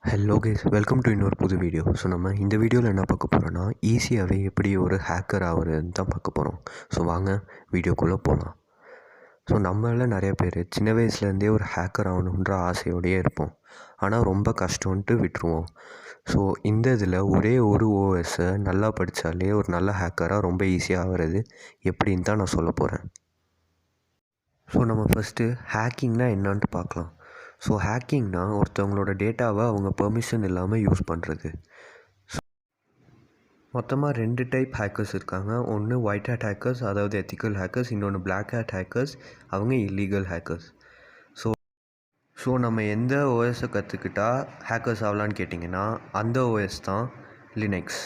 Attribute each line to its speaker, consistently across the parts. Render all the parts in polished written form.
Speaker 1: Hello guys, welcome to இன்னொரு புது video. So நம்ம இந்த வீடியோவில் என்ன பார்க்க போகிறோன்னா, ஈஸியாகவே எப்படி ஒரு ஹேக்கர் ஆகுறதுன்னு தான் பார்க்க போகிறோம். ஸோ வாங்க வீடியோக்குள்ளே போகலாம். ஸோ நம்மளில் நிறைய பேர் சின்ன வயசுலேருந்தே ஒரு ஹேக்கர் ஆகணுன்ற ஆசையோடையே இருப்போம். ஆனால் ரொம்ப கஷ்டம்ன்ட்டு விட்டுருவோம். ஸோ இந்த இதில் ஒரே ஒரு ஓஎஸை நல்லா படித்தாலே ஒரு நல்ல ஹேக்கராக ரொம்ப ஈஸியாக ஆகிறது எப்படின்னு தான் நான் சொல்ல போகிறேன். ஸோ நம்ம ஃபஸ்ட்டு ஹேக்கிங்னா என்னான்ட்டு பார்க்கலாம். ஸோ ஹேக்கிங்னா ஒருத்தவங்களோட டேட்டாவை அவங்க பெர்மிஷன் இல்லாமல் யூஸ் பண்ணுறது. மொத்தமாக 2 டைப் ஹேக்கர்ஸ் இருக்காங்க. ஒன்று ஒயிட் ஹேட் ஹேக்கர்ஸ், அதாவது எத்திக்கல் ஹேக்கர்ஸ். இன்னொன்று பிளாக் ஹேட் ஹேக்கர்ஸ், அவங்க இல்லீகல் ஹேக்கர்ஸ். ஸோ நம்ம எந்த ஓஎஸை கற்றுக்கிட்டா ஹேக்கர்ஸ் ஆகலான்னு கேட்டிங்கன்னா அந்த ஓஎஸ் தான் லினக்ஸ்.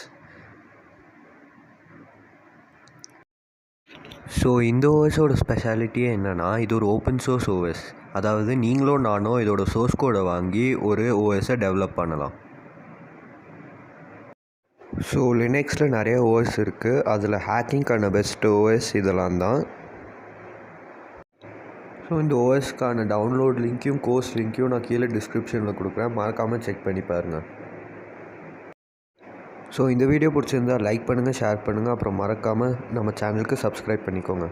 Speaker 1: ஸோ இந்த ஓஎஸோட ஸ்பெஷாலிட்டியே என்னென்னா, இது ஒரு ஓப்பன் சோர்ஸ் ஓஎஸ். அதாவது நீங்களோ நானோ இதோட சோர்ஸ் கோடை வாங்கி ஒரு ஓஎஸை டெவலப் பண்ணலாம். ஸோ லினக்ஸில் நிறைய ஓஎஸ் இருக்குது. அதில் ஹேக்கிங்க்கான பெஸ்ட் ஓஎஸ் இதெல்லாம் தான். ஸோ இந்த ஓஎஸ்க்கான டவுன்லோட் லிங்க்கையும் கோர்ஸ் லிங்க்கையும் நான் கீழே டிஸ்கிரிப்ஷனில் கொடுக்குறேன், மறக்காமல் செக் பண்ணி பாருங்கள். ஸோ இந்த வீடியோ பிடிச்சிருந்தால் லைக் பண்ணுங்கள், ஷேர் பண்ணுங்கள், அப்புறம் மறக்காமல் நம்ம சேனலுக்கு சப்ஸ்கிரைப் பண்ணிக்கோங்க.